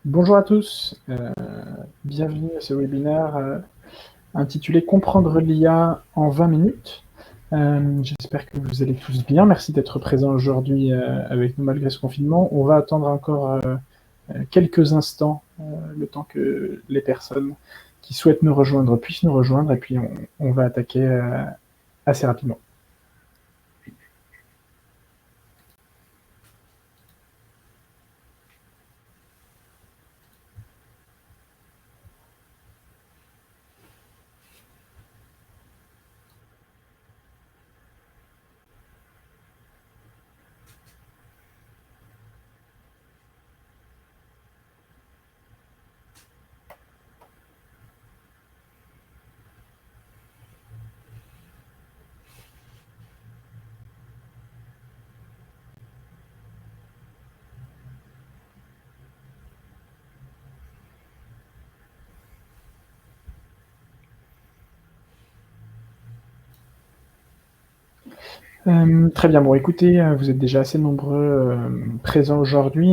Bonjour à tous, bienvenue à ce webinaire intitulé Comprendre l'IA en 20 minutes. J'espère que vous allez tous bien. Merci d'être présents aujourd'hui avec nous malgré ce confinement. On va attendre encore quelques instants, le temps que les personnes qui souhaitent nous rejoindre puissent nous rejoindre, et puis on va attaquer assez rapidement. Très bien, bon écoutez, vous êtes déjà assez nombreux présents aujourd'hui.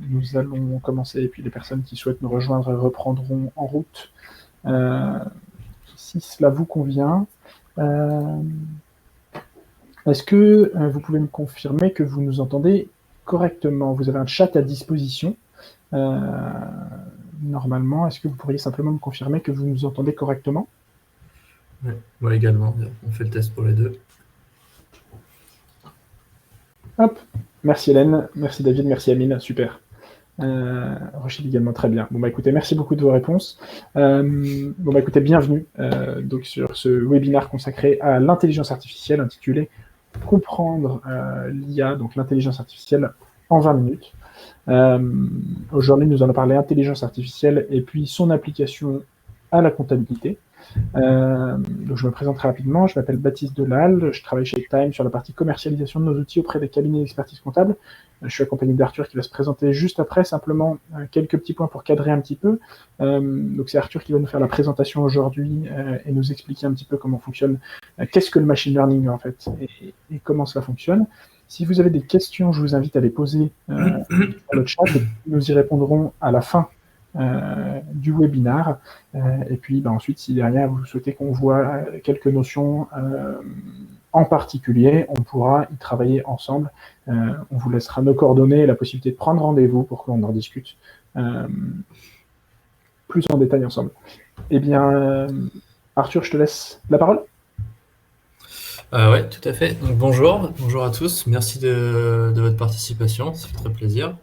Nous allons commencer, et puis les personnes qui souhaitent nous rejoindre reprendront en route si cela vous convient. Est-ce que vous pouvez me confirmer que vous nous entendez correctement? Vous avez un chat à disposition. Normalement, est-ce que vous pourriez simplement me confirmer que vous nous entendez correctement? Oui, moi également, on fait le test pour les deux. Hop, merci Hélène, merci David, merci Amine, super. Rochelle également, très bien. Bon bah écoutez, merci beaucoup de vos réponses. Bon bah écoutez, bienvenue donc sur ce webinaire consacré à l'intelligence artificielle intitulé Comprendre l'IA, donc l'intelligence artificielle en 20 minutes. Aujourd'hui, nous allons parler intelligence artificielle et puis son application à la comptabilité. Donc je me présente rapidement, je m'appelle Baptiste Delal, je travaille chez Time sur la partie commercialisation de nos outils auprès des cabinets d'expertise comptable. Je suis accompagné d'Arthur qui va se présenter juste après, simplement quelques petits points pour cadrer un petit peu. Donc c'est Arthur qui va nous faire la présentation aujourd'hui et nous expliquer un petit peu comment fonctionne, qu'est-ce que le machine learning en fait, et comment cela fonctionne. Si vous avez des questions, je vous invite à les poser sur le chat, et nous y répondrons à la fin du webinaire. Et puis ensuite, si derrière vous souhaitez qu'on voit quelques notions en particulier, on pourra y travailler ensemble. On vous laissera nos coordonnées et la possibilité de prendre rendez-vous pour qu'on en discute plus en détail ensemble. Eh bien, Arthur, je te laisse la parole. Oui, tout à fait. Donc bonjour à tous. Merci de votre participation, ça fait très plaisir.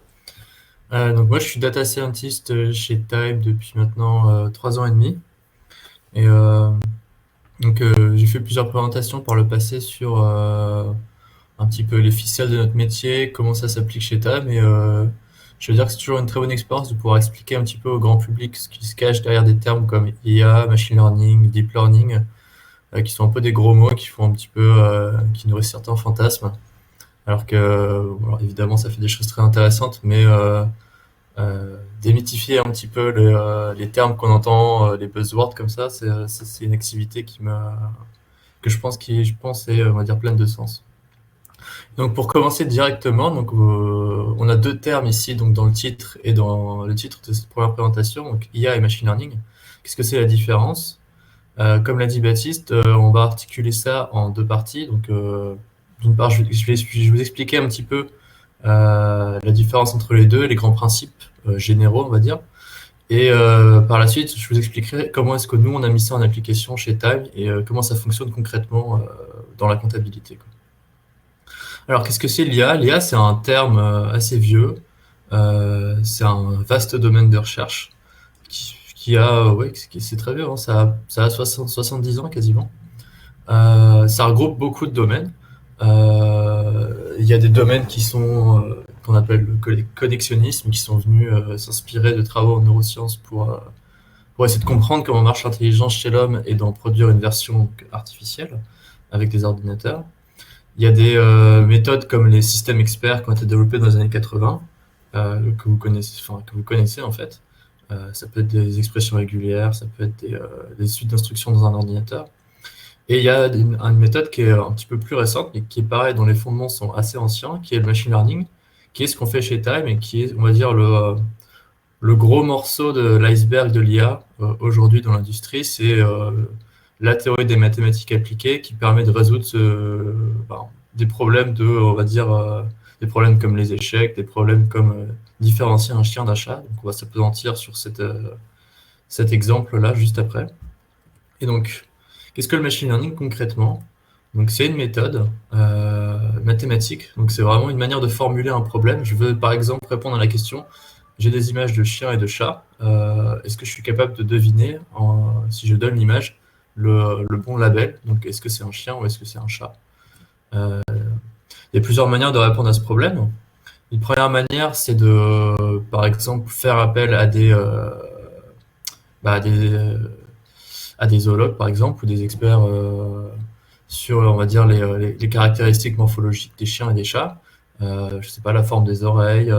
Donc moi, je suis data scientist chez Time depuis maintenant 3 ans et demi. Et donc j'ai fait plusieurs présentations par le passé sur un petit peu les ficelles de notre métier, comment ça s'applique chez Time. Et je veux dire que c'est toujours une très bonne expérience de pouvoir expliquer un petit peu au grand public ce qui se cache derrière des termes comme IA, machine learning, deep learning, qui sont un peu des gros mots, qui font un petit peu, qui nourrissent certains fantasmes. Alors que, alors évidemment, ça fait des choses très intéressantes, mais démythifier un petit peu les termes qu'on entend, les buzzwords comme ça, c'est une activité que je pense est, on va dire, pleine de sens. Donc pour commencer directement, donc on a deux termes ici, donc dans le titre et dans le titre de cette première présentation, donc IA et machine learning. Qu'est-ce que c'est la différence? Comme l'a dit Baptiste, on va articuler ça en deux parties. Donc, d'une part, je vais vous expliquer un petit peu la différence entre les deux, les grands principes généraux, on va dire. Et par la suite, je vous expliquerai comment est-ce que nous, on a mis ça en application chez Time et comment ça fonctionne concrètement dans la comptabilité, quoi. Alors, qu'est-ce que c'est l'IA? L'IA, c'est un terme assez vieux. C'est un vaste domaine de recherche c'est très vieux, hein, ça a 70 ans quasiment. Ça regroupe beaucoup de domaines. Il y a des domaines qui sont qu'on appelle le connexionnisme, qui sont venus s'inspirer de travaux en neurosciences pour essayer de comprendre comment marche l'intelligence chez l'homme et d'en produire une version artificielle avec des ordinateurs. Il y a des méthodes comme les systèmes experts qui ont été développés dans les années 80, que vous connaissez en fait. Ça peut être des expressions régulières, ça peut être des suites d'instructions dans un ordinateur. Et il y a une méthode qui est un petit peu plus récente, mais qui est pareil, dont les fondements sont assez anciens, qui est le machine learning, qui est ce qu'on fait chez Time et qui est, on va dire, le gros morceau de l'iceberg de l'IA aujourd'hui dans l'industrie, c'est la théorie des mathématiques appliquées qui permet de résoudre des problèmes on va dire, des problèmes comme les échecs, des problèmes comme différencier un chien d'un chat. Donc on va s'appesantir sur cet exemple-là juste après. Et donc, qu'est-ce que le machine learning concrètement? Donc c'est une méthode mathématique, donc c'est vraiment une manière de formuler un problème. Je veux par exemple répondre à la question, j'ai des images de chiens et de chats, est-ce que je suis capable de deviner, si je donne l'image, le bon label? Donc est-ce que c'est un chien ou est-ce que c'est un chat? Il y a plusieurs manières de répondre à ce problème. Une première manière, c'est de, par exemple, faire appel à à des zoologues, par exemple, ou des experts sur, on va dire, les caractéristiques morphologiques des chiens et des chats. Je sais pas, la forme des oreilles,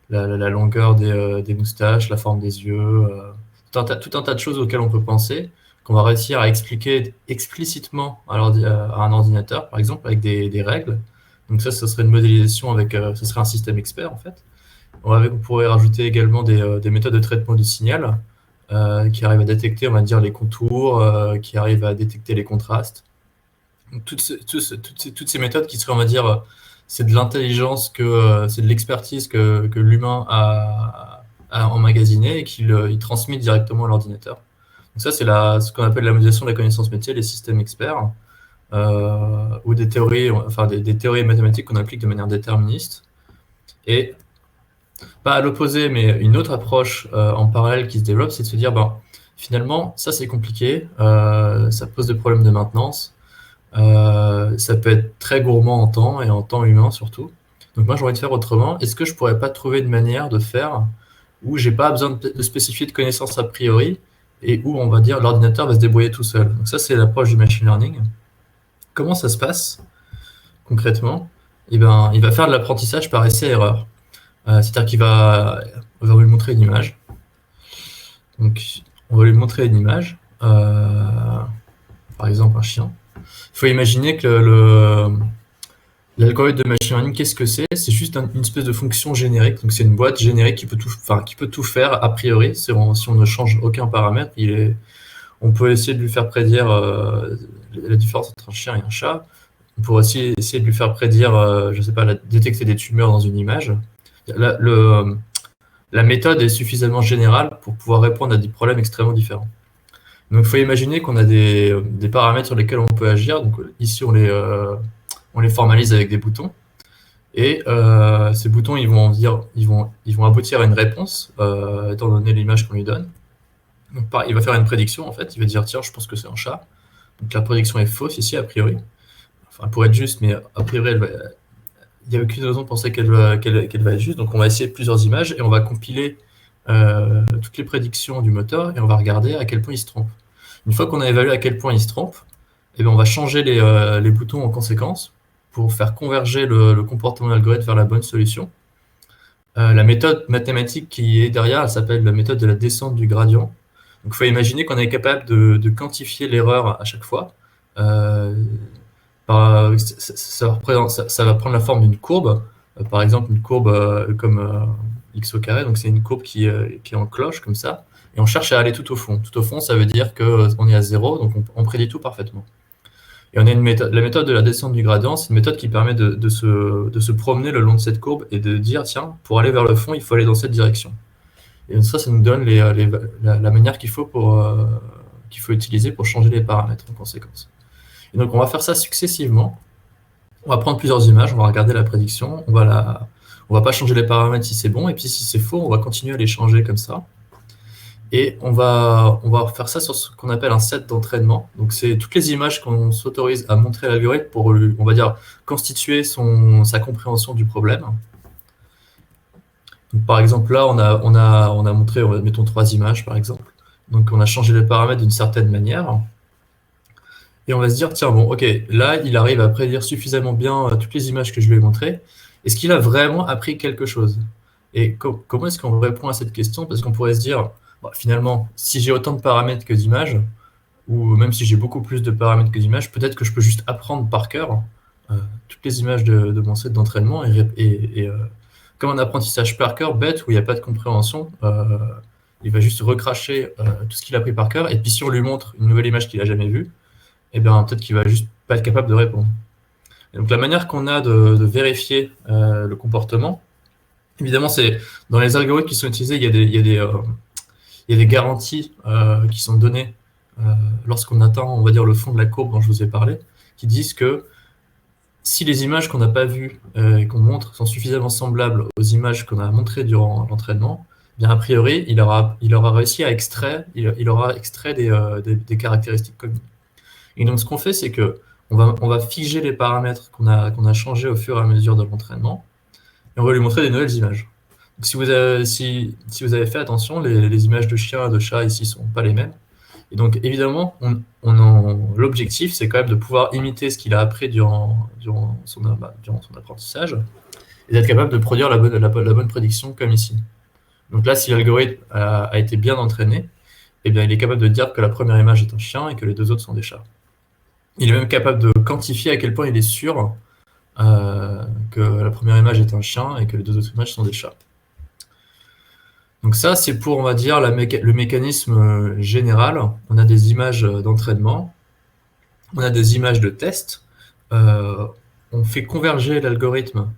la longueur des moustaches, la forme des yeux, tout un tas de choses auxquelles on peut penser, qu'on va réussir à expliquer explicitement à un ordinateur, par exemple, avec des règles. Donc ça serait une modélisation avec, ce serait un système expert, en fait. On pourrait rajouter également des méthodes de traitement du signal, qui arrivent à détecter, on va dire, les contours, qui arrivent à détecter les contrastes. Donc, toutes ces méthodes qui seraient, on va dire, c'est de l'intelligence, c'est de l'expertise que l'humain a emmagasiné et qu'il transmet directement à l'ordinateur. Donc ça, c'est ce qu'on appelle la modélisation de la connaissance métier, les systèmes experts, ou des théories, enfin des théories mathématiques qu'on applique de manière déterministe. Et pas à l'opposé, mais une autre approche en parallèle qui se développe, c'est de se dire, finalement, ça c'est compliqué, ça pose des problèmes de maintenance, ça peut être très gourmand en temps, et en temps humain surtout. Donc moi, j'ai envie de faire autrement. Est-ce que je pourrais pas trouver une manière de faire où j'ai pas besoin de spécifier de connaissances a priori, et où, on va dire, l'ordinateur va se débrouiller tout seul? Donc ça, c'est l'approche du machine learning. Comment ça se passe concrètement? Eh ben, il va faire de l'apprentissage par essai-erreur. C'est-à-dire on va lui montrer une image. Donc, on va lui montrer une image, par exemple un chien. Il faut imaginer que l'algorithme de machine learning, qu'est-ce que c'est? C'est juste une espèce de fonction générique. Donc, c'est une boîte générique qui peut tout faire a priori. Si on ne change aucun paramètre, on peut essayer de lui faire prédire la différence entre un chien et un chat. On pourrait aussi essayer de lui faire prédire, je sais pas, détecter des tumeurs dans une image. La méthode est suffisamment générale pour pouvoir répondre à des problèmes extrêmement différents. Donc, il faut imaginer qu'on a des paramètres sur lesquels on peut agir. Donc, ici, on les formalise avec des boutons. Et ces boutons, ils vont aboutir à une réponse, étant donné l'image qu'on lui donne. Donc, il va faire une prédiction, en fait. Il va dire, tiens, je pense que c'est un chat. Donc, la prédiction est fausse ici, a priori. Enfin, elle pourrait être juste, mais a priori, il n'y a aucune raison de penser qu'elle va être juste. Donc, on va essayer plusieurs images et on va compiler toutes les prédictions du moteur et on va regarder à quel point il se trompe. Une fois qu'on a évalué à quel point il se trompe, eh bien, on va changer les boutons en conséquence pour faire converger le comportement de l'algorithme vers la bonne solution. La méthode mathématique qui est derrière, elle s'appelle la méthode de la descente du gradient. Donc, il faut imaginer qu'on est capable de quantifier l'erreur à chaque fois. Ça va prendre la forme d'une courbe, par exemple une courbe comme x au carré, donc c'est une courbe qui est en cloche comme ça, et on cherche à aller tout au fond. Tout au fond, ça veut dire qu'on est à 0, donc on prédit tout parfaitement. Et on a la méthode de la descente du gradient, c'est une méthode qui permet de se promener le long de cette courbe et de dire, tiens, pour aller vers le fond, il faut aller dans cette direction. Et ça nous donne la manière qu'il faut utiliser pour changer les paramètres en conséquence. Et donc, on va faire ça successivement. On va prendre plusieurs images, on va regarder la prédiction, on va pas changer les paramètres si c'est bon, et puis si c'est faux, on va continuer à les changer comme ça. Et on va faire ça sur ce qu'on appelle un set d'entraînement. Donc, c'est toutes les images qu'on s'autorise à montrer à l'algorithme pour, on va dire, constituer sa compréhension du problème. Donc, par exemple, là, on a montré, mettons 3 images, par exemple. Donc, on a changé les paramètres d'une certaine manière. Et on va se dire, tiens, bon, ok, là, il arrive à prédire suffisamment bien toutes les images que je lui ai montrées. Est-ce qu'il a vraiment appris quelque chose? Et comment est-ce qu'on répond à cette question? Parce qu'on pourrait se dire, finalement, si j'ai autant de paramètres que d'images, ou même si j'ai beaucoup plus de paramètres que d'images, peut-être que je peux juste apprendre par cœur toutes les images de mon set d'entraînement et comme un apprentissage par cœur bête où il n'y a pas de compréhension. Il va juste recracher tout ce qu'il a appris par cœur, et puis si on lui montre une nouvelle image qu'il n'a jamais vue, eh bien peut-être qu'il va juste pas être capable de répondre. Et donc la manière qu'on a de vérifier le comportement, évidemment, c'est dans les algorithmes qui sont utilisés, il y a des garanties qui sont données lorsqu'on atteint, on va dire, le fond de la courbe dont je vous ai parlé, qui disent que si les images qu'on n'a pas vues et qu'on montre sont suffisamment semblables aux images qu'on a montrées durant l'entraînement, bien a priori, il aura réussi à extraire, il aura extrait des caractéristiques communes. Et donc ce qu'on fait, c'est que on va figer les paramètres qu'on a changés au fur et à mesure de l'entraînement, et on va lui montrer des nouvelles images. Donc si vous avez fait attention, les images de chien et de chat ici sont pas les mêmes. Et donc évidemment, l'objectif, c'est quand même de pouvoir imiter ce qu'il a appris durant son apprentissage, et d'être capable de produire la bonne prédiction comme ici. Donc là, si l'algorithme a été bien entraîné, eh bien, il est capable de dire que la première image est un chien et que les deux autres sont des chats. Il est même capable de quantifier à quel point il est sûr que la première image est un chien et que les deux autres images sont des chats. Donc ça, c'est pour, on va dire, le mécanisme général. On a des images d'entraînement, on a des images de test, on fait converger l'algorithme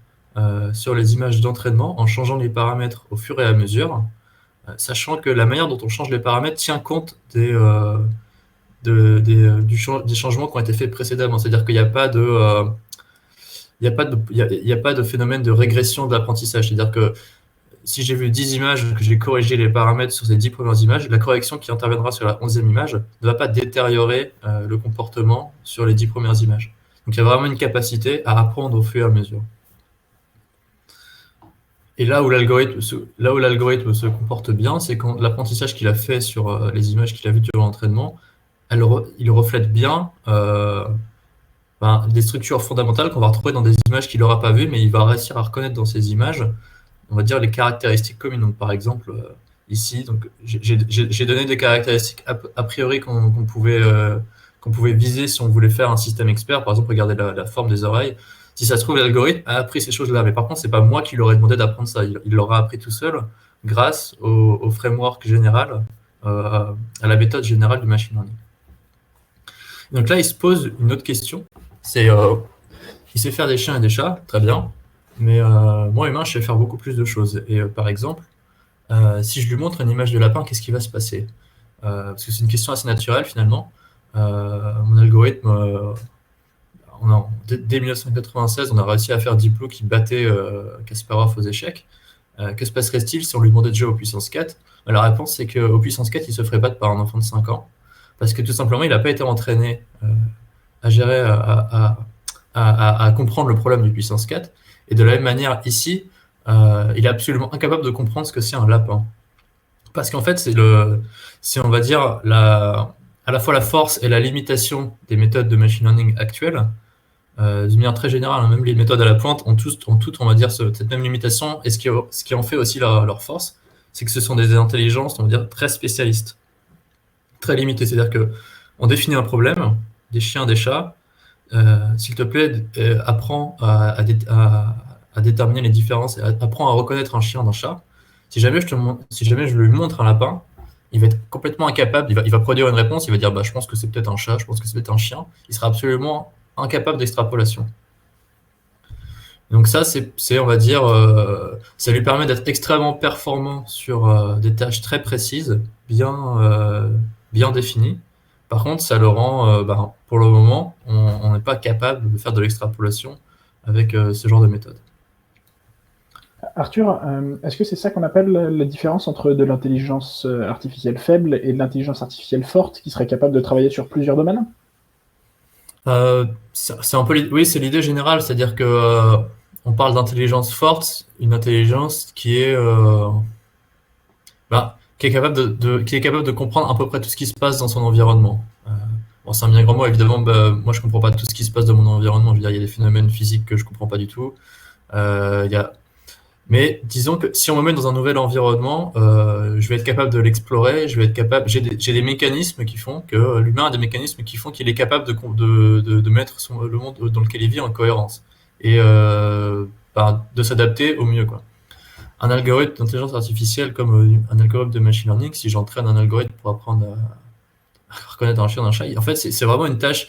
sur les images d'entraînement en changeant les paramètres au fur et à mesure, sachant que la manière dont on change les paramètres tient compte des changements qui ont été faits précédemment. C'est-à-dire qu'il n'y a pas de phénomène de régression de l'apprentissage. C'est-à-dire que si j'ai vu 10 images, que j'ai corrigé les paramètres sur ces 10 premières images, la correction qui interviendra sur la 11e image ne va pas détériorer le comportement sur les 10 premières images. Donc il y a vraiment une capacité à apprendre au fur et à mesure. Et là où l'algorithme se comporte bien, c'est quand l'apprentissage qu'il a fait sur les images qu'il a vues durant l'entraînement, il reflète bien des structures fondamentales qu'on va retrouver dans des images qu'il n'aura pas vues, mais il va réussir à reconnaître dans ces images, on va dire, les caractéristiques communes. Donc, par exemple, ici, j'ai donné des caractéristiques a priori qu'on pouvait viser si on voulait faire un système expert. Par exemple, regardez la forme des oreilles. Si ça se trouve, l'algorithme a appris ces choses-là. Mais par contre, c'est pas moi qui lui aurais demandé d'apprendre ça. Il l'aura appris tout seul grâce au framework général, à la méthode générale du machine learning. Donc là, il se pose une autre question. C'est, il sait faire des chiens et des chats, très bien. Mais moi, humain, je sais faire beaucoup plus de choses. Et par exemple, si je lui montre une image de lapin, qu'est-ce qui va se passer? Parce que c'est une question assez naturelle, finalement. Mon algorithme, dès 1996, on a réussi à faire Deep Blue qui battait Kasparov aux échecs. Que se passerait-il si on lui demandait de jouer au puissance 4? La réponse, c'est qu'au puissance 4, il ne se ferait battre par un enfant de 5 ans. Parce que tout simplement, il n'a pas été entraîné à gérer, à comprendre le problème du puissance 4. Et de la même manière, ici, il est absolument incapable de comprendre ce que c'est un lapin. Parce qu'en fait, c'est on va dire, à la fois la force et la limitation des méthodes de machine learning actuelles. D'une manière très générale, même les méthodes à la pointe ont toutes, on va dire, cette même limitation. Et ce qui en fait aussi leur force, c'est que ce sont des intelligences, on va dire, très spécialistes, très limitées. C'est-à-dire qu'on définit un problème, des chiens, des chats. S'il te plaît, apprends à déterminer les différences, et apprends à reconnaître un chien d'un chat. Si jamais je lui montre un lapin, il va être complètement incapable, il va produire une réponse, il va dire je pense que c'est peut-être un chat, je pense que c'est peut-être un chien. Il sera absolument incapable d'extrapolation. Donc ça, c'est on va dire, ça lui permet d'être extrêmement performant sur des tâches très précises, bien définies. Par contre, ça le rend, pour le moment, on n'est pas capable de faire de l'extrapolation avec ce genre de méthode. Arthur, est-ce que c'est ça qu'on appelle la différence entre de l'intelligence artificielle faible et de l'intelligence artificielle forte qui serait capable de travailler sur plusieurs domaines? C'est un peu, oui, c'est l'idée générale, c'est-à-dire que on parle d'intelligence forte, une intelligence qui est capable de comprendre à peu près tout ce qui se passe dans son environnement. C'est un bien grand mot, évidemment. Moi, je comprends pas tout ce qui se passe dans mon environnement. Je veux dire, il y a des phénomènes physiques que je comprends pas du tout. Mais disons que si on me met dans un nouvel environnement, je vais être capable de l'explorer. J'ai des mécanismes qui font que l'humain a des mécanismes qui font qu'il est capable de mettre le monde dans lequel il vit en cohérence et de s'adapter au mieux, quoi. un algorithme d'intelligence artificielle comme un algorithme de machine learning, si j'entraîne un algorithme pour apprendre à reconnaître un chien d'un chat, en fait, c'est vraiment une tâche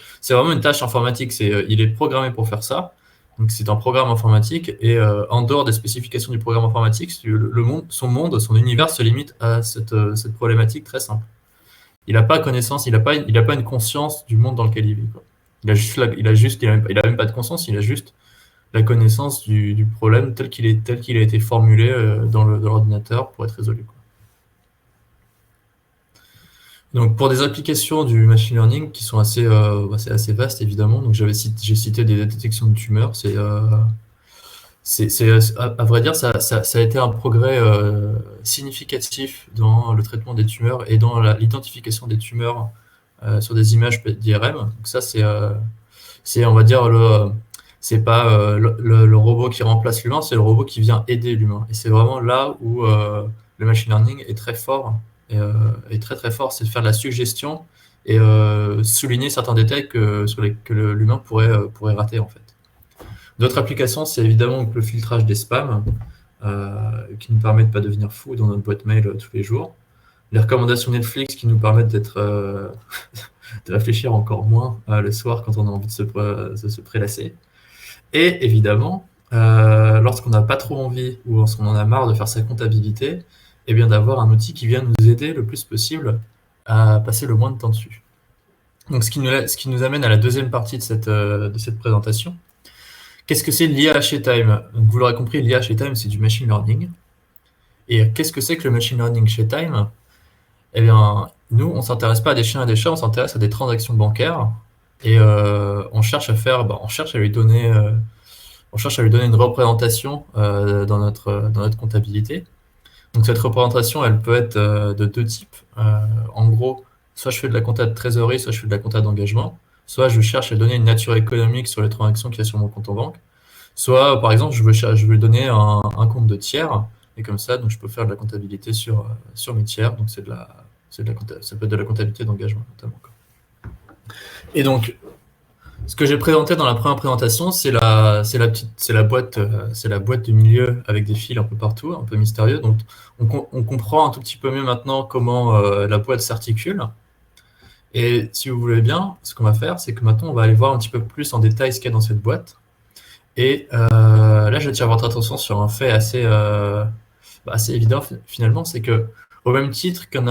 informatique. Il est programmé pour faire ça. Donc, c'est un programme informatique et en dehors des spécifications du programme informatique, son univers se limite à cette problématique très simple. Il n'a pas connaissance, il n'a pas une conscience du monde dans lequel il vit, quoi. Il a même pas de conscience, il a juste la connaissance du problème tel qu'il a été formulé dans l'ordinateur pour être résolu, quoi. Donc, pour des applications du machine learning qui sont assez vastes, évidemment, donc j'ai cité des détections de tumeurs. À vrai dire, ça a été un progrès significatif dans le traitement des tumeurs et dans l'identification des tumeurs sur des images d'IRM. Donc ça, on va dire, c'est pas le robot qui remplace l'humain, c'est le robot qui vient aider l'humain. Et c'est vraiment là où le machine learning est très fort, et très très fort, c'est de faire de la suggestion et souligner certains détails que l'humain pourrait rater, en fait. D'autres applications, c'est évidemment le filtrage des spams, qui nous permet de ne pas devenir fou dans notre boîte mail tous les jours. Les recommandations Netflix qui nous permettent de réfléchir encore moins le soir quand on a envie de se prélasser. Et évidemment, lorsqu'on n'a pas trop envie ou lorsqu'on en a marre de faire sa comptabilité, eh bien d'avoir un outil qui vient nous aider le plus possible à passer le moins de temps dessus. Donc ce qui nous amène à la deuxième partie de cette présentation. Qu'est-ce que c'est l'IA chez Time? Donc, vous l'aurez compris, l'IA chez Time, c'est du machine learning. Et qu'est-ce que c'est que le machine learning chez Time? Eh bien, nous, on ne s'intéresse pas à des chiens et des chats, on s'intéresse à des transactions bancaires. Et on cherche à lui donner une représentation dans notre comptabilité. Donc cette représentation, elle peut être de deux types. En gros, soit je fais de la compta de trésorerie, soit je fais de la compta d'engagement. Soit je cherche à donner une nature économique sur les transactions qu'il y a sur mon compte en banque. Soit, par exemple, je veux donner un compte de tiers. Et comme ça, donc, je peux faire de la comptabilité sur mes tiers. Donc ça peut être de la comptabilité d'engagement, notamment, quoi. Et donc, ce que j'ai présenté dans la première présentation, c'est la boîte du milieu avec des fils un peu partout, un peu mystérieux. Donc, on comprend un tout petit peu mieux maintenant comment la boîte s'articule. Et si vous voulez bien, ce qu'on va faire, c'est que maintenant, on va aller voir un petit peu plus en détail ce qu'il y a dans cette boîte. Et là, j'attire votre attention sur un fait assez évident, finalement, c'est que au même titre qu'un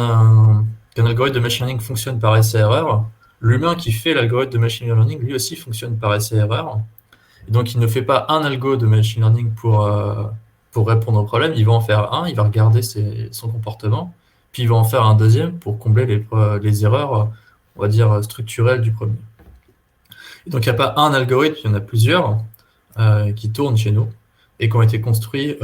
algorithme de machine learning fonctionne par essai-erreur, l'humain qui fait l'algorithme de machine learning, lui aussi, fonctionne par essai-erreur. Et donc, il ne fait pas un algo de machine learning pour répondre au problème, il va en faire un, il va regarder son comportement, puis il va en faire un deuxième pour combler les erreurs, on va dire, structurelles du premier. Et donc, il n'y a pas un algorithme, il y en a plusieurs qui tournent chez nous et qui ont été construits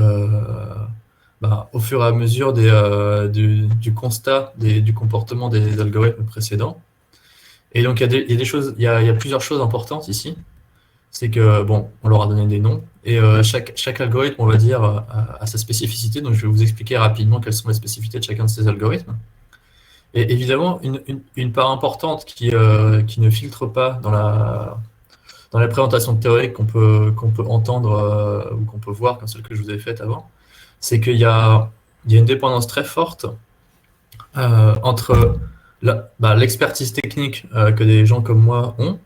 au fur et à mesure du constat du comportement des algorithmes précédents. Et donc, il y a plusieurs choses importantes ici. C'est que, on leur a donné des noms, et chaque algorithme, on va dire, a sa spécificité. Donc, je vais vous expliquer rapidement quelles sont les spécificités de chacun de ces algorithmes. Et évidemment, une part importante qui ne filtre pas dans la présentation théorique qu'on peut entendre ou qu'on peut voir, comme celle que je vous avais faite avant, c'est qu'il y a une dépendance très forte entre l'expertise technique que des gens comme moi ont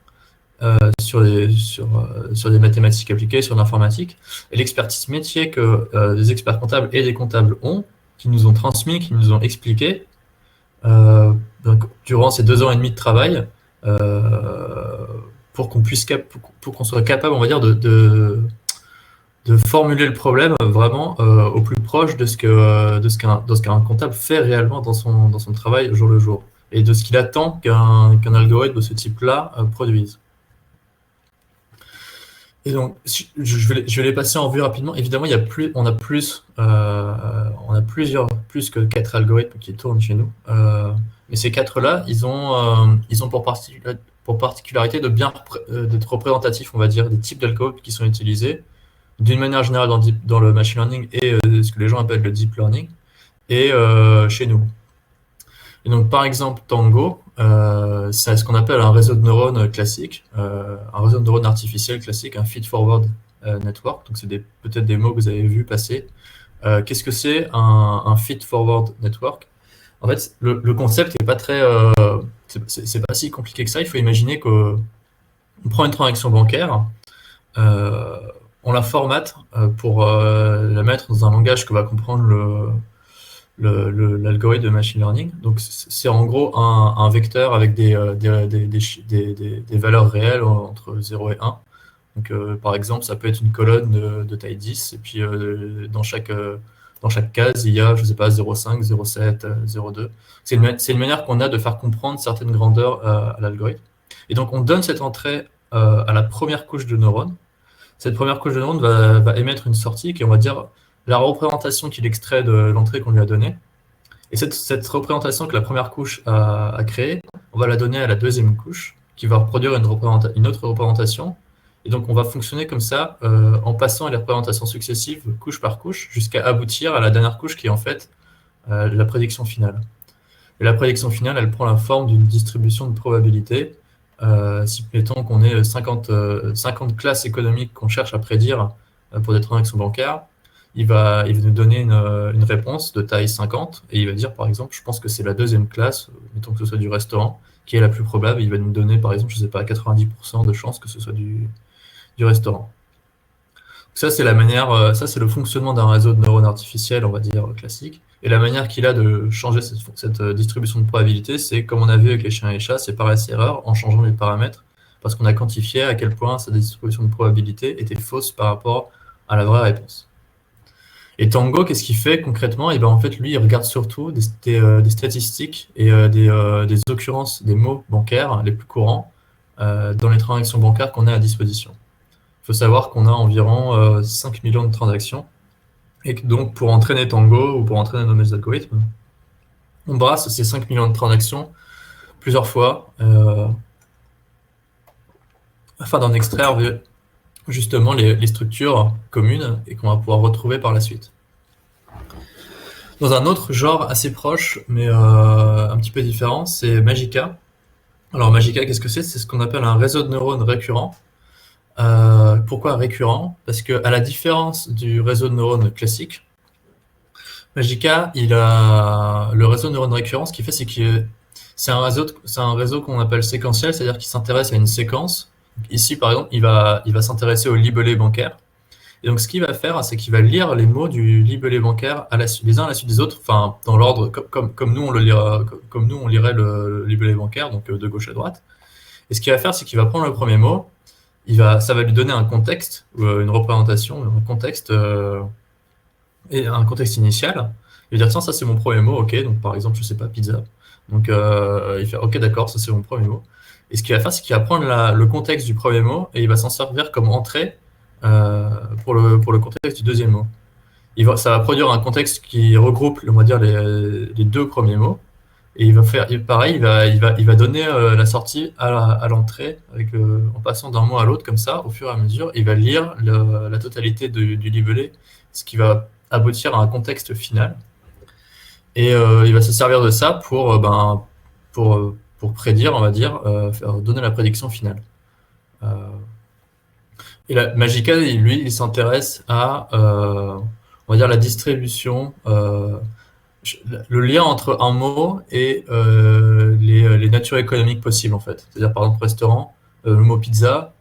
sur des mathématiques appliquées, sur l'informatique, et l'expertise métier que des experts comptables et des comptables ont, qui nous ont transmis, qui nous ont expliqué donc, durant ces 2 ans et demi de travail, pour qu'on soit capable, on va dire, de formuler le problème vraiment au plus proche de ce qu'un comptable fait réellement dans son travail au jour le jour, et de ce qu'il attend qu'un algorithme de ce type-là produise. Et donc, je vais les passer en vue rapidement. Évidemment, on a plus que 4 algorithmes qui tournent chez nous. Mais ces 4-là, ils ont pour particularité d'être représentatifs, on va dire, des types d'algorithmes qui sont utilisés d'une manière générale dans le machine learning et ce que les gens appellent le deep learning, et chez nous. Et donc, par exemple, Tango, c'est ce qu'on appelle un réseau de neurones classique, un réseau de neurones artificiels classique, un feed-forward network. Donc, c'est peut-être des mots que vous avez vus passer Qu'est-ce que c'est un feed-forward network? En fait, le concept n'est pas très, c'est pas si compliqué que ça. Il faut imaginer qu'on prend une transaction bancaire, euh, on la formate pour la mettre dans un langage que va comprendre l'algorithme de machine learning. Donc, c'est en gros un vecteur avec des valeurs réelles entre 0 et 1. Donc, par exemple, ça peut être une colonne de taille 10, et puis dans chaque case, il y a, je sais pas, 0,5, 0,7, 0,2. C'est une manière qu'on a de faire comprendre certaines grandeurs à l'algorithme. Et donc, on donne cette entrée à la première couche de neurones. Cette première couche de neurones va émettre une sortie qui est, on va dire, la représentation qu'il extrait de l'entrée qu'on lui a donnée. Et cette représentation que la première couche a créée, on va la donner à la deuxième couche, qui va reproduire une autre représentation. Et donc, on va fonctionner comme ça, en passant les représentations successives, couche par couche, jusqu'à aboutir à la dernière couche qui est en fait la prédiction finale. Et la prédiction finale, elle prend la forme d'une distribution de probabilité. Si mettons qu'on ait 50 classes économiques qu'on cherche à prédire pour des transactions bancaires, il va nous donner une réponse de taille 50, et il va dire, par exemple, je pense que c'est la deuxième classe, mettons que ce soit du restaurant, qui est la plus probable. Il va nous donner, par exemple, je sais pas, 90% de chances que ce soit du restaurant. Ça, c'est la manière, ça, c'est le fonctionnement d'un réseau de neurones artificiels, on va dire, classique. Et la manière qu'il a de changer cette distribution de probabilité, c'est, comme on a vu avec les chiens et les chats, c'est par essai-erreur, en changeant les paramètres, parce qu'on a quantifié à quel point cette distribution de probabilité était fausse par rapport à la vraie réponse. Et Tango, qu'est-ce qu'il fait concrètement? Et ben en fait, lui, il regarde surtout des statistiques et des occurrences des mots bancaires les plus courants dans les transactions bancaires qu'on a à disposition. Il faut savoir qu'on a environ 5 millions de transactions, et que donc pour entraîner Tango ou pour entraîner nos algorithmes, on brasse ces 5 millions de transactions plusieurs fois afin d'en extraire justement les structures communes et qu'on va pouvoir retrouver par la suite. Dans un autre genre assez proche, mais un petit peu différent, c'est Magica. Alors Magica, qu'est-ce que c'est? C'est ce qu'on appelle un réseau de neurones récurrent. Pourquoi récurrent? Parce que, à la différence du réseau de neurones classique, Magica, le réseau de neurones récurrents, ce qu'il fait, c'est que c'est un réseau qu'on appelle séquentiel, c'est-à-dire qu'il s'intéresse à une séquence. Ici, par exemple, il va s'intéresser au libellé bancaire. Et donc, ce qu'il va faire, c'est qu'il va lire les mots du libellé bancaire les uns à la suite des autres, enfin, dans l'ordre, comme nous, on lirait le libellé bancaire, donc de gauche à droite. Et ce qu'il va faire, c'est qu'il va prendre le premier mot, ça va lui donner un contexte, une représentation, un contexte, et un contexte initial. Il va dire, tiens, ça c'est mon premier mot, ok, donc par exemple, je sais pas, pizza. Donc il fait, ok, d'accord, ça c'est mon premier mot. Et ce qu'il va faire, c'est qu'il va prendre le contexte du premier mot et il va s'en servir comme entrée pour le contexte du deuxième mot. Ça va produire un contexte qui regroupe, on va dire, les deux premiers mots. Et il va faire pareil, il va donner la sortie à l'entrée en passant d'un mot à l'autre comme ça, au fur et à mesure. Il va lire la totalité du libellé, ce qui va aboutir à un contexte final. Et il va se servir de ça pour prédire, on va dire, donner la prédiction finale. Et la Magica, lui, il s'intéresse à, on va dire, la distribution, le lien entre un mot et les natures économiques possibles, en fait. C'est-à-dire, par exemple, restaurant, le mot pizza,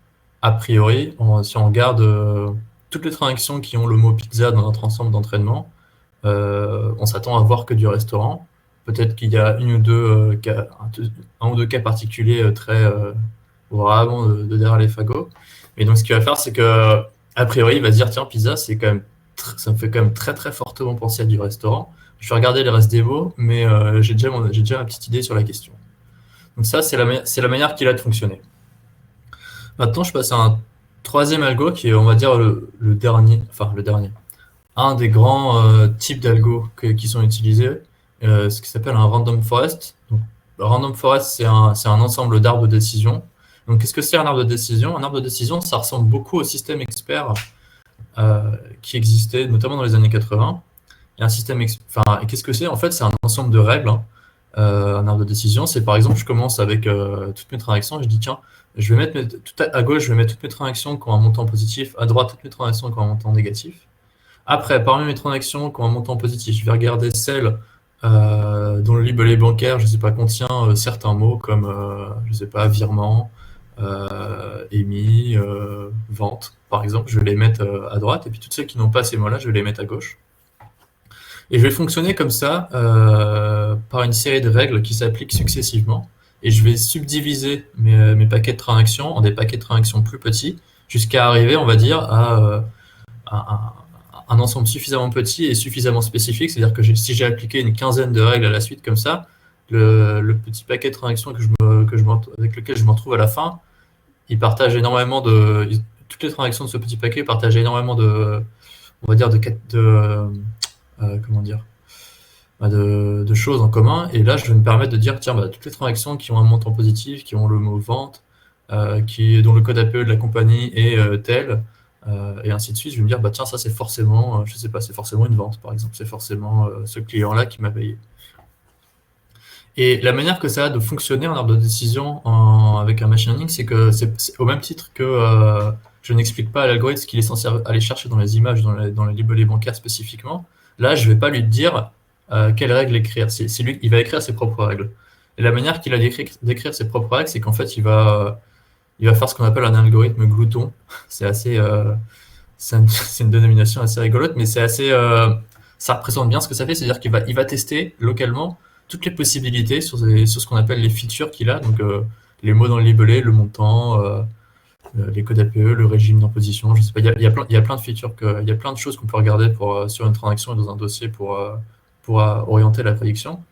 a priori, si on regarde toutes les transactions qui ont le mot pizza dans notre ensemble d'entraînement, on s'attend à voir que du restaurant. Peut-être qu'il y a un ou deux cas particuliers très vraiment de derrière les fagots. Et donc, ce qu'il va faire, c'est que, a priori, il va se dire, tiens, pizza, ça me fait quand même très très fortement penser à du restaurant. Je vais regarder les restes des mots, mais j'ai déjà ma petite idée sur la question. Donc ça, c'est la manière qu'il a de fonctionner. Maintenant, je passe à un troisième algo qui est, on va dire, le dernier. Un des grands types d'algo qui sont utilisés, ce qui s'appelle un random forest. Donc, le random forest, c'est un ensemble d'arbres de décision. Donc, qu'est-ce que c'est un arbre de décision? Un arbre de décision, ça ressemble beaucoup au système expert qui existait, notamment dans les années 80. Et qu'est-ce que c'est? En fait, c'est un ensemble de règles. Un arbre de décision, c'est par exemple, je commence avec toutes mes transactions et je dis, tiens, je vais mettre à gauche, je vais mettre toutes mes transactions qui ont un montant positif, à droite, toutes mes transactions qui ont un montant négatif. Après, parmi mes transactions qui ont un montant positif, je vais regarder celles dont le libellé bancaire, je sais pas, contient certains mots comme, je sais pas, virement, émis, vente, par exemple. Je vais les mettre à droite, et puis toutes celles qui n'ont pas ces mots-là, je vais les mettre à gauche. Et je vais fonctionner comme ça par une série de règles qui s'appliquent successivement. Et je vais subdiviser mes paquets de transactions en des paquets de transactions plus petits jusqu'à arriver, on va dire, à un ensemble suffisamment petit et suffisamment spécifique. C'est-à-dire que si j'ai appliqué une quinzaine de règles à la suite comme ça, le petit paquet de transactions avec lequel je me retrouve à la fin, il partage énormément toutes les transactions de ce petit paquet partagent énormément on va dire, comment dire, de choses en commun. Et là, je vais me permettre de dire, tiens, toutes les transactions qui ont un montant positif, qui ont le mot vente, dont le code APE de la compagnie est tel, et ainsi de suite, je vais me dire, tiens, ça c'est forcément, je sais pas, c'est forcément une vente, par exemple, c'est forcément ce client-là qui m'a payé. Et la manière que ça a de fonctionner en arbre de décision avec un machine learning, c'est que c'est au même titre que je n'explique pas à l'algorithme ce qu'il est censé aller chercher dans les images, dans les libellés bancaires spécifiquement. Là, je ne vais pas lui dire quelles règles écrire. C'est lui, il va écrire ses propres règles. Et la manière qu'il a d'écrire ses propres règles, c'est qu'en fait, il va faire ce qu'on appelle un algorithme glouton. C'est assez, c'est une dénomination assez rigolote, mais c'est assez, ça représente bien ce que ça fait. C'est-à-dire qu'il va tester localement toutes les possibilités sur ce qu'on appelle les features qu'il a. Donc, les mots dans le libellé, le montant, les codes APE, le régime d'imposition, je sais pas, il y a plein de features, il y a plein de choses qu'on peut regarder sur une transaction et dans un dossier pour orienter la prédiction.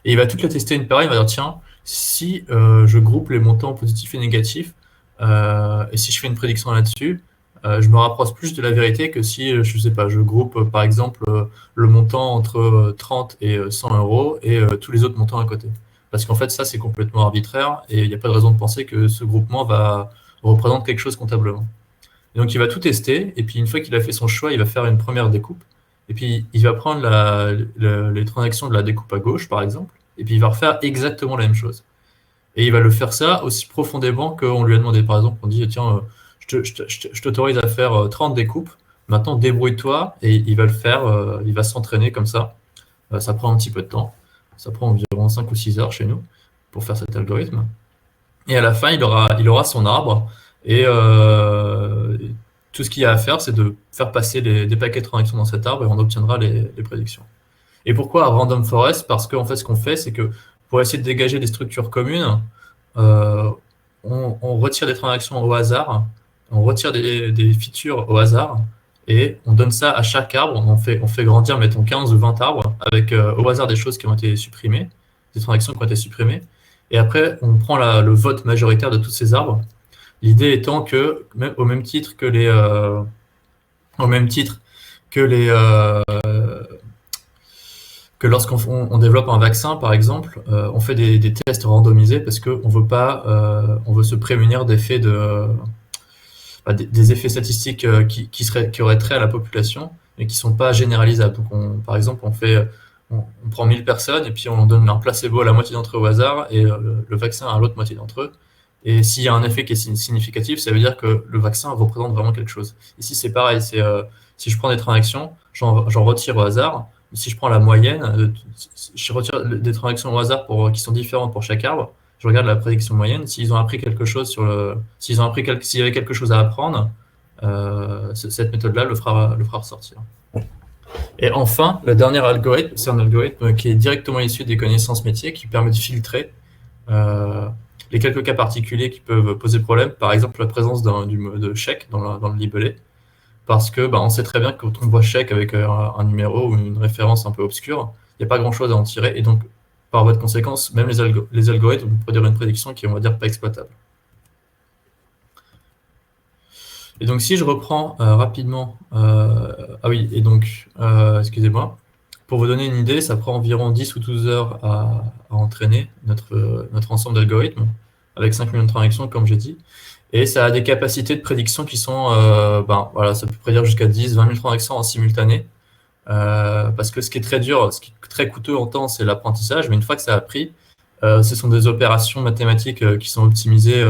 Et il va toutes les tester une par une, il va dire, tiens, si je groupe les montants positifs et négatifs, et si je fais une prédiction là-dessus, je me rapproche plus de la vérité que si, je sais pas, je groupe par exemple le montant entre 30 et 100 euros et tous les autres montants à côté. Parce qu'en fait, ça, c'est complètement arbitraire et il n'y a pas de raison de penser que ce groupement représente quelque chose comptablement. Et donc, il va tout tester et puis une fois qu'il a fait son choix, il va faire une première découpe. Et puis, il va prendre les transactions de la découpe à gauche, par exemple, et puis il va refaire exactement la même chose. Et il va le faire ça aussi profondément qu'on lui a demandé. Par exemple, on dit, tiens, je t'autorise à faire 30 découpes, maintenant débrouille-toi, et il va le faire, il va s'entraîner comme ça. Ça prend un petit peu de temps, ça prend environ 5 ou 6 heures chez nous pour faire cet algorithme. Et à la fin, il aura son arbre, et tout ce qu'il y a à faire, c'est de faire passer des paquets de transactions dans cet arbre, et on obtiendra les prédictions. Et pourquoi à Random Forest? Parce qu'en fait, ce qu'on fait, c'est que pour essayer de dégager des structures communes, on retire des transactions au hasard, on retire des features au hasard, et on donne ça à chaque arbre. On fait grandir, mettons, 15 ou 20 arbres, avec au hasard des choses qui ont été supprimées, des transactions qui ont été supprimées. Et après, on prend le vote majoritaire de tous ces arbres. L'idée étant que, au même titre que que lorsqu'on développe un vaccin, par exemple, on fait des tests randomisés parce qu'on on veut se prémunir d'effets des effets statistiques qui auraient trait à la population, mais qui ne sont pas généralisables. Donc, par exemple, on prend 1000 personnes et puis on donne un placebo à la moitié d'entre eux au hasard et le vaccin à l'autre moitié d'entre eux. Et s'il y a un effet qui est significatif, ça veut dire que le vaccin représente vraiment quelque chose. Ici, c'est pareil. Si je prends des transactions, j'en retire au hasard. Si je prends la moyenne, je retire des transactions au hasard qui sont différentes pour chaque arbre. Je regarde la prédiction moyenne. S'ils ont appris quelque chose s'il y avait quelque chose à apprendre, cette méthode-là le fera ressortir. Et enfin, le dernier algorithme, c'est un algorithme qui est directement issu des connaissances métiers, qui permet de filtrer les quelques cas particuliers qui peuvent poser problème. Par exemple, la présence de chèque dans le libellé. Parce que on sait très bien que quand on voit chèque avec un numéro ou une référence un peu obscure, il n'y a pas grand-chose à en tirer. Et donc, par voie de conséquence, même les algorithmes vont produire une prédiction qui est, on va dire, pas exploitable. Et donc, si je reprends rapidement... ah oui, et donc, excusez-moi. Pour vous donner une idée, ça prend environ 10 ou 12 heures à entraîner notre ensemble d'algorithmes, avec 5 millions de transactions, comme j'ai dit. Et ça a des capacités de prédiction qui sont, voilà, ça peut prédire jusqu'à 10, 20 000 transactions en simultané. Parce que ce qui est très dur, ce qui est très coûteux en temps, c'est l'apprentissage. Mais une fois que ça a appris, ce sont des opérations mathématiques qui sont optimisées,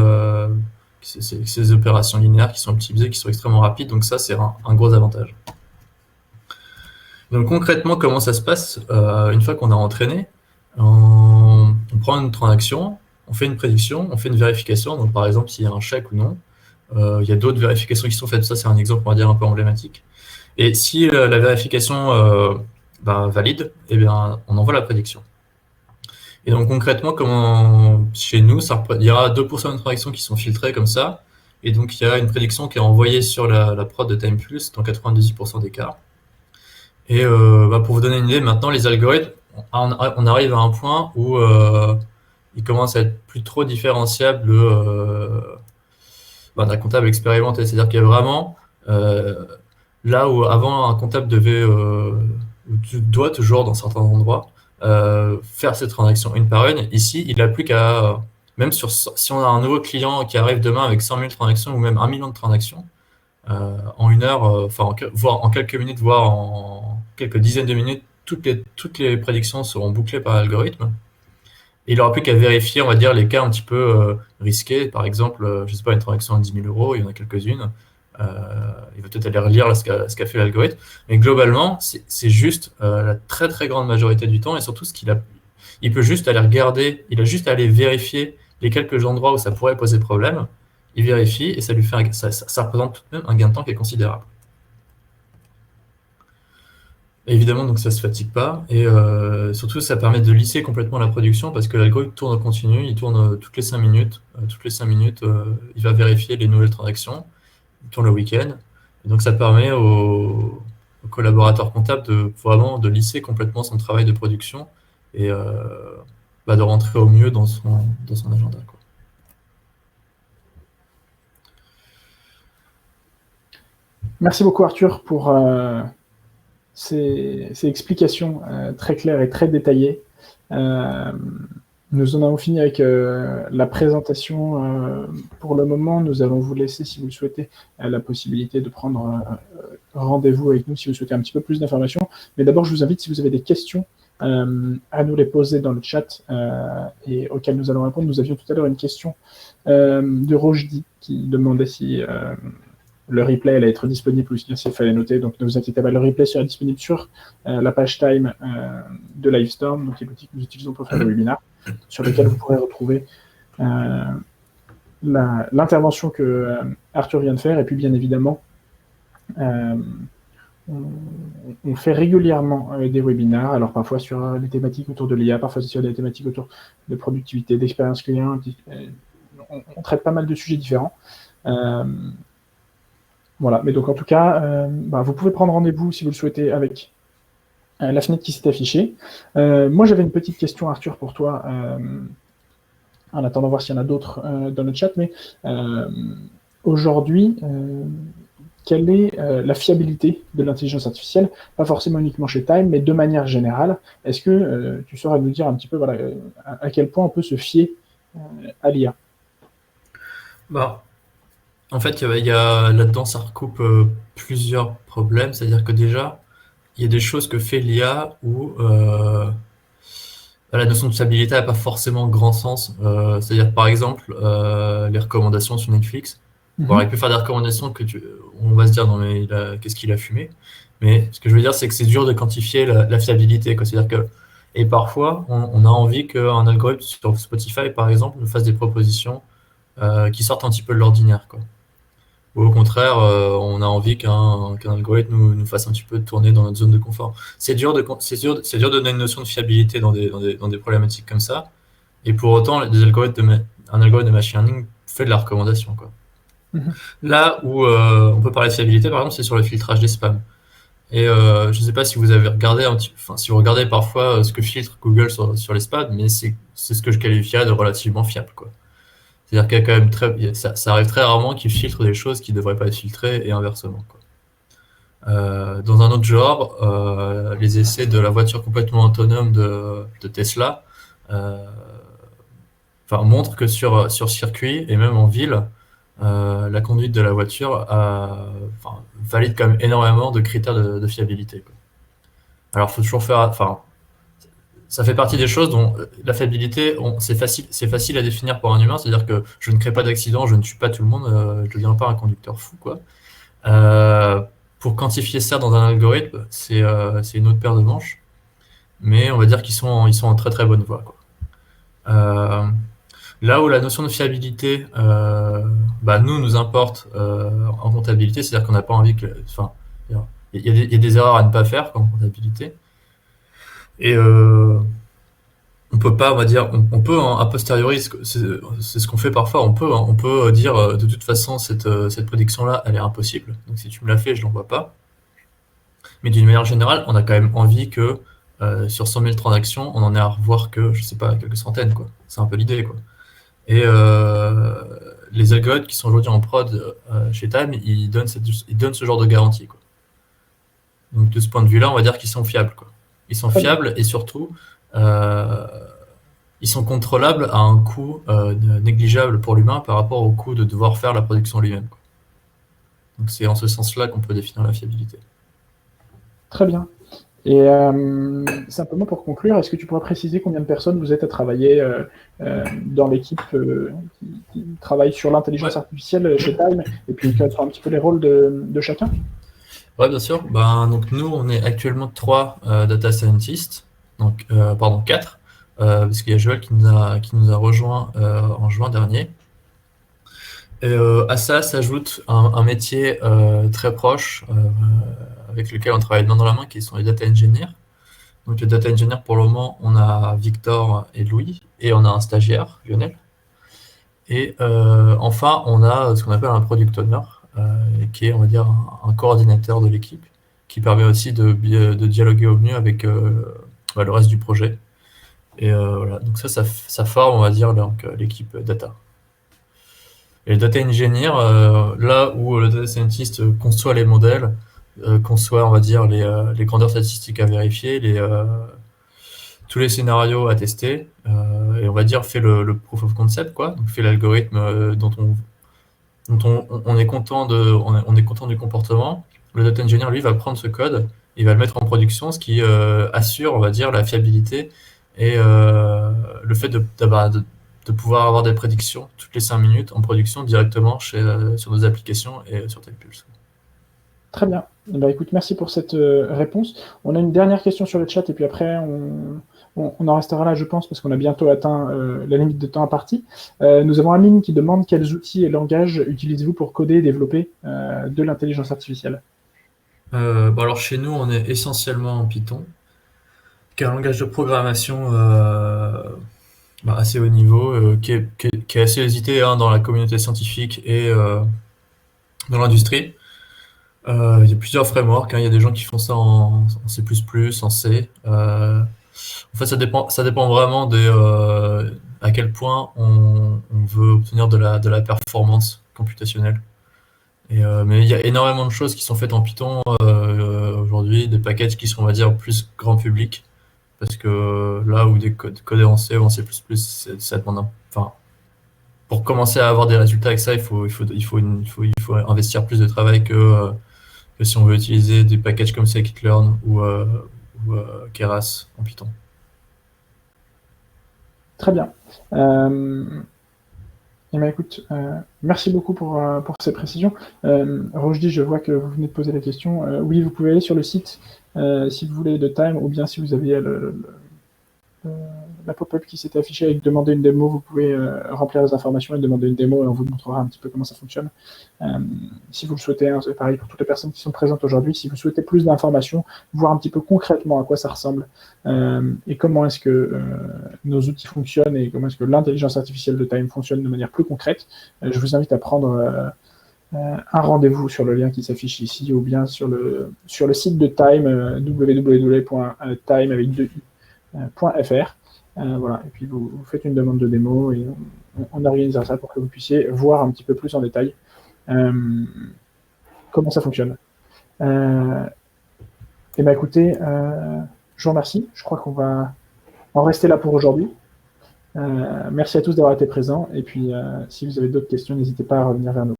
ces opérations linéaires qui sont optimisées, qui sont extrêmement rapides. Donc ça, c'est un gros avantage. Donc concrètement, comment ça se passe une fois qu'on a entraîné? On prend une transaction, on fait une prédiction, on fait une vérification. Donc par exemple, s'il y a un chèque ou non. Il y a d'autres vérifications qui sont faites. Ça, c'est un exemple, on va dire, un peu emblématique. Et si la vérification valide, eh bien, on envoie la prédiction. Et donc concrètement, comment chez nous, il y aura 2% de transactions qui sont filtrées comme ça. Et donc il y a une prédiction qui est envoyée sur la prod de TimePlus dans 98% des cas. Et pour vous donner une idée, maintenant les algorithmes, on arrive à un point où ils commencent à être plus trop différenciables d'un comptable expérimenté. C'est-à-dire qu'il y a vraiment là où avant un comptable tu dois toujours dans certains endroits faire ces transactions une par une. Ici, il n'a plus qu'à, même si on a un nouveau client qui arrive demain avec 100 000 transactions ou même 1 million de transactions, en une heure, voire en quelques minutes, voire en quelques dizaines de minutes, toutes les prédictions seront bouclées par l'algorithme. Et il n'aura plus qu'à vérifier, on va dire, les cas un petit peu risqués. Par exemple, je sais pas, une transaction à 10 000 euros, il y en a quelques-unes. Il va peut-être aller relire ce qu'a fait l'algorithme. Mais globalement, c'est juste la très très grande majorité du temps, et surtout il peut juste aller regarder, il a juste à aller vérifier les quelques endroits où ça pourrait poser problème. Il vérifie et ça lui fait ça représente tout de même un gain de temps qui est considérable. Évidemment, donc ça se fatigue pas, et surtout ça permet de lisser complètement la production parce que l'algorithme tourne en continu, il tourne toutes les 5 minutes. Toutes les 5 minutes, il va vérifier les nouvelles transactions, il tourne le week-end. Et donc ça permet aux collaborateurs comptables de lisser complètement son travail de production et de rentrer au mieux dans son agenda, quoi. Merci beaucoup Arthur pour ces explications très claires et très détaillées. Nous en avons fini avec la présentation pour le moment. Nous allons vous laisser, si vous le souhaitez, la possibilité de prendre rendez-vous avec nous si vous souhaitez un petit peu plus d'informations. Mais d'abord, je vous invite, si vous avez des questions, à nous les poser dans le chat et auxquelles nous allons répondre. Nous avions tout à l'heure une question de Rojdi qui demandait si le replay allait être disponible ou s'il fallait noter. Donc ne vous inquiétez pas, le replay sera disponible sur la page Time de Livestorm, donc l'outil que nous utilisons pour faire le webinaire, sur lequel vous pourrez retrouver l'intervention que Arthur vient de faire. Et puis bien évidemment, on fait régulièrement des webinaires, alors parfois sur des thématiques autour de l'IA, parfois sur des thématiques autour de productivité, d'expérience client. On traite pas mal de sujets différents. Voilà, mais donc en tout cas, vous pouvez prendre rendez-vous si vous le souhaitez avec la fenêtre qui s'est affichée. Moi, j'avais une petite question, Arthur, pour toi, en attendant de voir s'il y en a d'autres dans le chat, mais aujourd'hui, quelle est la fiabilité de l'intelligence artificielle, pas forcément uniquement chez Time, mais de manière générale? Est-ce que tu saurais nous dire un petit peu à quel point on peut se fier à l'IA? En fait, là-dedans, ça recoupe plusieurs problèmes. C'est-à-dire que déjà, il y a des choses que fait l'IA où la notion de fiabilité n'a pas forcément grand sens. C'est-à-dire, par exemple, les recommandations sur Netflix. Bon, il peut faire des recommandations on va se dire, non mais qu'est-ce qu'il a fumé? Mais ce que je veux dire, c'est que c'est dur de quantifier la fiabilité, quoi. C'est-à-dire que, et parfois, on a envie qu'un algorithme sur Spotify, par exemple, nous fasse des propositions qui sortent un petit peu de l'ordinaire, quoi. Ou au contraire, on a envie qu'un algorithme nous fasse un petit peu tourner dans notre zone de confort. C'est dur de donner une notion de fiabilité dans des problématiques comme ça. Et pour autant, un algorithme de machine learning fait de la recommandation, quoi. Là où on peut parler de fiabilité, par exemple, c'est sur le filtrage des spams. Et je ne sais pas si vous avez regardé si vous regardez parfois ce que filtre Google sur les spams, mais c'est ce que je qualifierais de relativement fiable, quoi. C'est-à-dire qu'il y a quand même ça arrive très rarement qu'ils filtrent des choses qui ne devraient pas être filtrées et inversement, quoi. Dans un autre genre, les essais de la voiture complètement autonome de Tesla montrent que sur circuit et même en ville, la conduite de la voiture valide quand même énormément de critères de fiabilité, quoi. Alors, il faut toujours faire... ça fait partie des choses dont la fiabilité, c'est facile à définir pour un humain, c'est-à-dire que je ne crée pas d'accident, je ne tue pas tout le monde, je ne deviens pas un conducteur fou, quoi. pour quantifier ça dans un algorithme, c'est une autre paire de manches, mais on va dire ils sont en très très bonne voie, quoi. Là où la notion de fiabilité, nous importe en comptabilité, c'est-à-dire qu'on n'a pas envie que, enfin, il y a des erreurs à ne pas faire en comptabilité, et on peut pas, on va dire, on peut a posteriori, c'est ce qu'on fait parfois, on peut dire de toute façon cette prédiction-là, elle est impossible. Donc si tu me l'as fait, je l'envoie pas. Mais d'une manière générale, on a quand même envie que sur 100 000 transactions, on en ait à revoir que, je sais pas, quelques centaines, quoi. C'est un peu l'idée, quoi. Et les algorithmes qui sont aujourd'hui en prod chez Time, ils donnent ce genre de garantie, quoi. Donc de ce point de vue-là, on va dire qu'ils sont fiables, quoi. Ils sont Très bien. fiables et surtout, ils sont contrôlables à un coût négligeable pour l'humain par rapport au coût de devoir faire la production lui-même, quoi. Donc c'est en ce sens-là qu'on peut définir la fiabilité. Très bien. Et simplement pour conclure, est-ce que tu pourrais préciser combien de personnes vous êtes à travailler dans l'équipe qui travaille sur l'intelligence Ouais. artificielle chez Time, et puis quels sont un petit peu les rôles de chacun? Ouais, bien sûr. Donc nous, on est actuellement 3 data scientists, donc pardon 4, parce qu'il y a Joël qui nous a rejoint en juin dernier. Et à ça s'ajoute un métier très proche avec lequel on travaille main dans la main, qui sont les data engineers. Donc les data engineers, pour le moment, on a Victor et Louis, et on a un stagiaire, Lionel. Et enfin, on a ce qu'on appelle un product owner, qui est, on va dire, un coordinateur de l'équipe, qui permet aussi de dialoguer au mieux avec le reste du projet. Et voilà, donc ça forme, on va dire, donc, l'équipe data. Et le data engineer, là où le data scientist conçoit les modèles, conçoit, on va dire, les grandeurs statistiques à vérifier, tous les scénarios à tester, et on va dire fait le proof of concept, quoi. Donc fait l'algorithme dont on est content on est content du comportement. Le data engineer, lui, va prendre ce code, il va le mettre en production, ce qui assure, on va dire, la fiabilité et le fait de pouvoir avoir des prédictions toutes les 5 minutes en production directement sur nos applications et sur TechPulse. Très bien. Eh ben, écoute, merci pour cette réponse. On a une dernière question sur le chat, et puis après, on en restera là, je pense, parce qu'on a bientôt atteint la limite de temps imparti. Nous avons Amine qui demande quels outils et langages utilisez-vous pour coder et développer de l'intelligence artificielle? Alors chez nous, on est essentiellement en Python, qui est un langage de programmation assez haut niveau, qui est assez hésité dans la communauté scientifique et dans l'industrie. Il y a plusieurs frameworks, il y a des gens qui font ça en C++, en C. En fait, ça dépend vraiment à quel point on veut obtenir de la performance computationnelle. Mais il y a énormément de choses qui sont faites en Python aujourd'hui, des packages qui sont, on va dire, plus grand public, parce que là où des coder en C ou en C++, ça demande enfin, pour commencer à avoir des résultats avec ça, il faut investir plus de travail que si on veut utiliser des packages comme scikit-learn ou Keras en Python. Très bien. Eh bien, écoute, merci beaucoup pour ces précisions. Rochdi, je vois que vous venez de poser la question. Oui, vous pouvez aller sur le site si vous voulez de Time, ou bien si vous avez la pop-up qui s'était affichée avec demander une démo, vous pouvez remplir les informations et demander une démo, et on vous montrera un petit peu comment ça fonctionne. Si vous le souhaitez, hein, c'est pareil pour toutes les personnes qui sont présentes aujourd'hui, si vous souhaitez plus d'informations, voir un petit peu concrètement à quoi ça ressemble et comment est-ce que nos outils fonctionnent et comment est-ce que l'intelligence artificielle de Time fonctionne de manière plus concrète, je vous invite à prendre un rendez-vous sur le lien qui s'affiche ici, ou bien sur le site de Time, www.time avec 2i.fr. Voilà, et puis vous faites une demande de démo et on organisera ça pour que vous puissiez voir un petit peu plus en détail comment ça fonctionne. Et bien écoutez, je vous remercie. Je crois qu'on va en rester là pour aujourd'hui. Merci à tous d'avoir été présents, et puis si vous avez d'autres questions, n'hésitez pas à revenir vers nous.